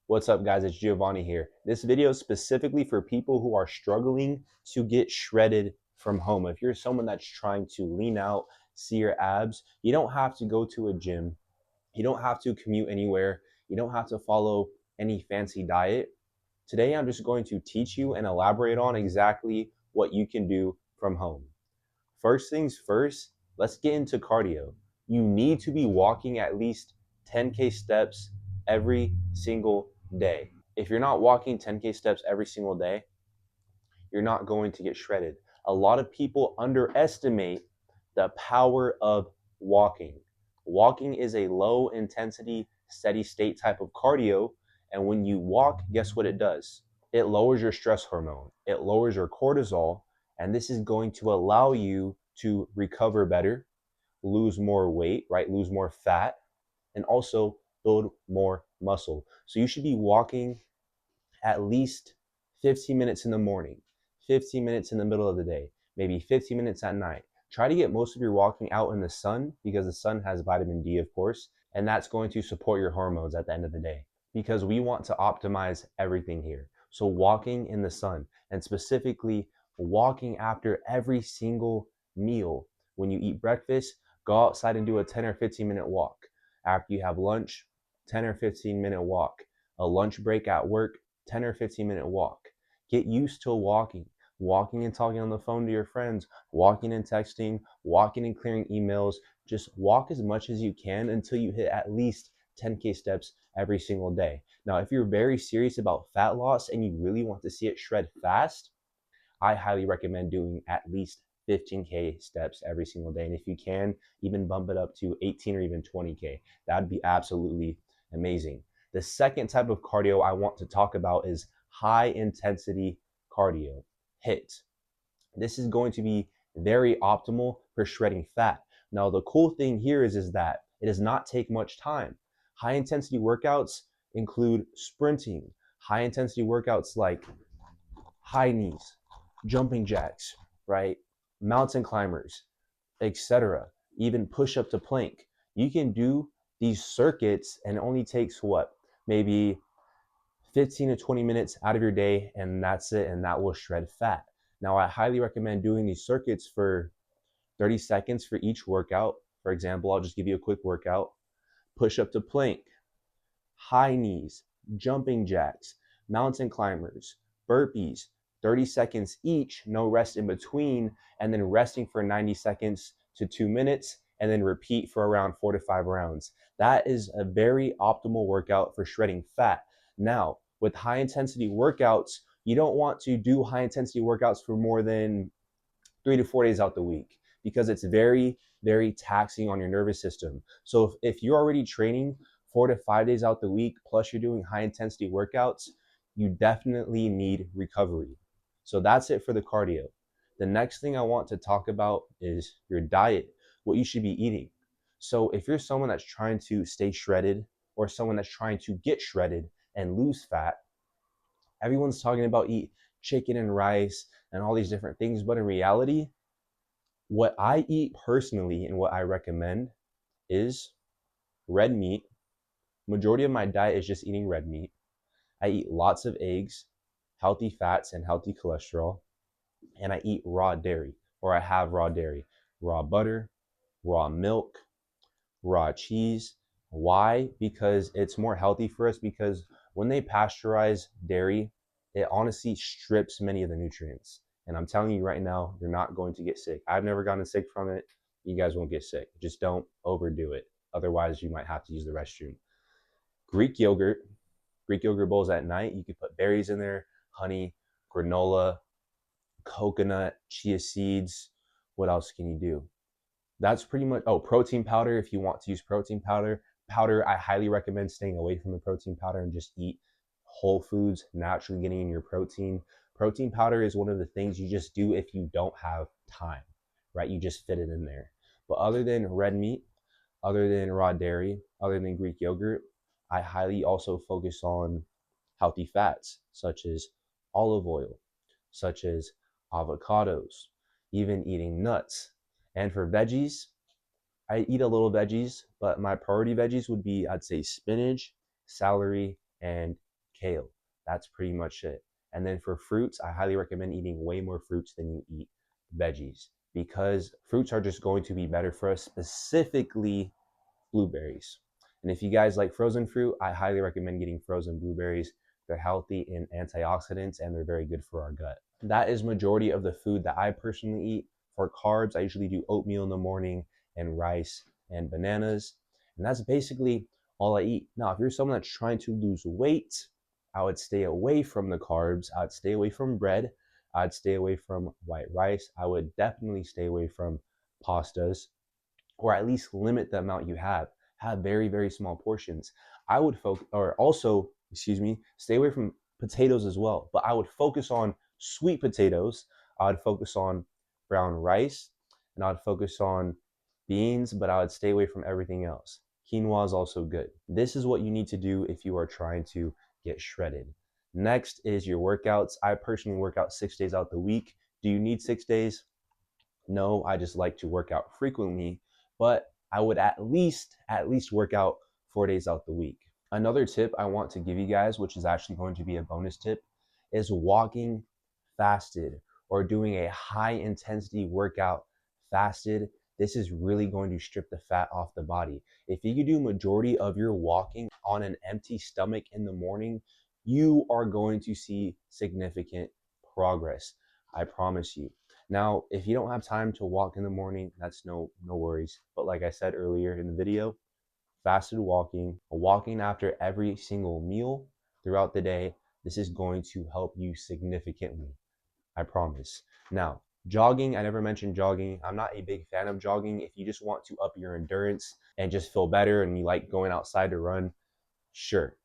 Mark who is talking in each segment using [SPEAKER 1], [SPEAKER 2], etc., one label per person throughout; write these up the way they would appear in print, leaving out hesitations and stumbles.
[SPEAKER 1] What's up, guys? It's Giovanni here. This video is specifically for people who are struggling to get shredded from home. If you're someone that's trying to lean out, see your abs, you don't have to go to a gym. You don't have to commute anywhere. You don't have to follow any fancy diet. Today, I'm just going to teach you and elaborate on exactly what you can do from home. First things first, let's get into cardio. You need to be walking at least 10K steps every single day. If you're not walking 10K steps every single day, you're not going to get shredded. A lot of people underestimate the power of walking. Walking is a low intensity, steady state type of cardio. And when you walk, guess what it does? It lowers your stress hormone, it lowers your cortisol, and this is going to allow you to recover better, lose more weight, right? Lose more fat, and also build more muscle. So you should be walking at least 15 minutes in the morning, 15 minutes in the middle of the day, maybe 15 minutes at night. Try to get most of your walking out in the sun because the sun has vitamin D, of course, and that's going to support your hormones at the end of the day because we want to optimize everything here. So, walking in the sun and specifically walking after every single meal. When you eat breakfast, go outside and do a 10 or 15-minute walk. After you have lunch, 10 or 15-minute walk. A lunch break at work, 10 or 15-minute walk. Get used to walking and talking on the phone to your friends, walking and texting, walking and clearing emails. Just walk as much as you can until you hit at least 10K steps every single day. Now, if you're very serious about fat loss and you really want to see it shred fast, I highly recommend doing at least 15K steps every single day. And if you can, even bump it up to 18 or even 20K. That'd be absolutely amazing. The second type of cardio I want to talk about is high intensity cardio, HIIT. This is going to be very optimal for shredding fat. Now, the cool thing here is that it does not take much time. High intensity workouts include sprinting, high intensity workouts like high knees, jumping jacks, right? Mountain climbers, etc. Even push up to plank. You can do these circuits and it only takes what? Maybe 15 to 20 minutes out of your day, and that's it, and that will shred fat. Now, I highly recommend doing these circuits for 30 seconds for each workout. For example, I'll just give you a quick workout: push up to plank, high knees, jumping jacks, mountain climbers, burpees, 30 seconds each, no rest in between, and then resting for 90 seconds to 2 minutes, and then repeat for around 4 to 5 rounds. That is a very optimal workout for shredding fat. Now, with high intensity workouts, you don't want to do high intensity workouts for more than 3 to 4 days out the week because it's very, very taxing on your nervous system. So if you're already training 4 to 5 days out the week, plus you're doing high intensity workouts, you definitely need recovery. So that's it for the cardio. The next thing I want to talk about is your diet, what you should be eating. So if you're someone that's trying to stay shredded or someone that's trying to get shredded and lose fat, everyone's talking about eat chicken and rice and all these different things, but in reality, what I eat personally and what I recommend is red meat. Majority of my diet is just eating red meat. I eat lots of eggs, healthy fats and healthy cholesterol, and I eat raw dairy, or I have raw dairy, raw butter, raw milk, raw cheese. Why? Because it's more healthy for us, because when they pasteurize dairy, it honestly strips many of the nutrients. And I'm telling you right now, you're not going to get sick. I've never gotten sick from it. You guys won't get sick. Just don't overdo it. Otherwise, you might have to use the restroom. Greek yogurt, Greek yogurt bowls at night. You can put berries in there, honey, granola, coconut, chia seeds. What else can you do? That's pretty much. Oh, protein powder. If you want to use protein powder, I highly recommend staying away from the protein powder and just eat whole foods, naturally getting in your protein. Protein powder is one of the things you just do if you don't have time, right? You just fit it in there. But other than red meat, other than raw dairy, other than Greek yogurt, I highly also focus on healthy fats such as olive oil, such as avocados, even eating nuts. And for veggies, I eat a little veggies, but my priority veggies would be, I'd say, spinach, celery, and that's pretty much it. And then for fruits, I highly recommend eating way more fruits than you eat veggies, because fruits are just going to be better for us, specifically blueberries. And if you guys like frozen fruit, I highly recommend getting frozen blueberries. They're healthy in antioxidants and they're very good for our gut. That is majority of the food that I personally eat. For carbs, I usually do oatmeal in the morning and rice and bananas. And that's basically all I eat. Now, if you're someone that's trying to lose weight, I would stay away from the carbs. I'd stay away from bread. I'd stay away from white rice. I would definitely stay away from pastas, or at least limit the amount you have. Have very, very small portions. I would focus, or also, excuse me, stay away from potatoes as well. But I would focus on sweet potatoes. I would focus on brown rice, and I would focus on beans, but I would stay away from everything else. Quinoa is also good. This is what you need to do if you are trying to get shredded. Next is your workouts. I personally work out 6 days out the week. Do you need 6 days? No, I just like to work out frequently, but I would at least work out 4 days out the week. Another tip I want to give you guys, which is actually going to be a bonus tip, is walking fasted or doing a high intensity workout fasted. This is really going to strip the fat off the body. If you do majority of your walking on an empty stomach in the morning, you are going to see significant progress. I promise you. Now, if you don't have time to walk in the morning, that's no worries. But like I said earlier in the video, fasted walking after every single meal throughout the day, this is going to help you significantly. I promise. Now, jogging, I never mentioned jogging. I'm not a big fan of jogging. If you just want to up your endurance and just feel better and you like going outside to run, sure.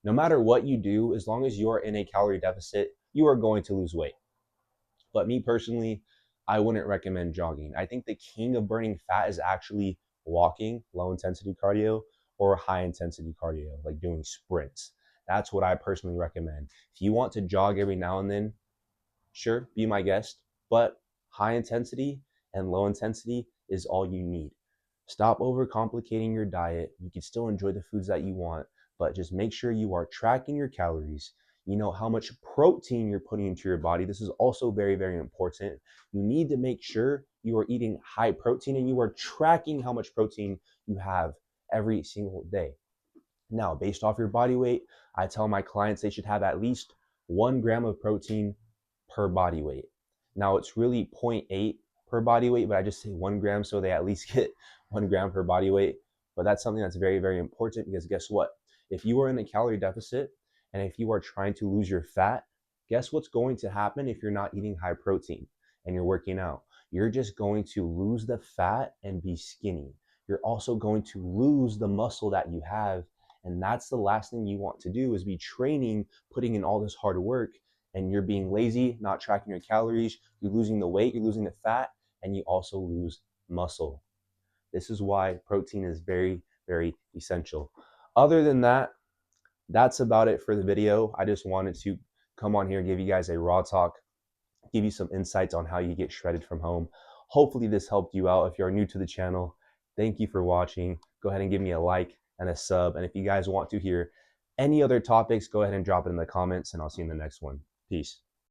[SPEAKER 1] No matter what you do, as long as you're in a calorie deficit, you are going to lose weight. But me personally, I wouldn't recommend jogging. I think the king of burning fat is actually walking, low intensity cardio, or high intensity cardio, like doing sprints. That's what I personally recommend. If you want to jog every now and then, sure, be my guest, but high intensity and low intensity is all you need. Stop overcomplicating your diet. You can still enjoy the foods that you want, but just make sure you are tracking your calories. You know how much protein you're putting into your body. This is also very, very important. You need to make sure you are eating high protein and you are tracking how much protein you have every single day. Now, based off your body weight, I tell my clients they should have at least 1 gram of protein per body weight. Now, it's really 0.8 per body weight, but I just say 1 gram so they at least get 1 gram per body weight. But that's something that's very, very important, because guess what? If you are in a calorie deficit and if you are trying to lose your fat, guess what's going to happen if you're not eating high protein and you're working out? You're just going to lose the fat and be skinny. You're also going to lose the muscle that you have. And that's the last thing you want to do, is be training, putting in all this hard work, and you're being lazy, not tracking your calories. You're losing the weight, you're losing the fat, and you also lose muscle. This is why protein is very, very essential. Other than that, that's about it for the video. I just wanted to come on here and give you guys a raw talk, give you some insights on how you get shredded from home. Hopefully this helped you out. If you're new to the channel, thank you for watching. Go ahead and give me a like and a sub. And if you guys want to hear any other topics, go ahead and drop it in the comments, and I'll see you in the next one. Peace.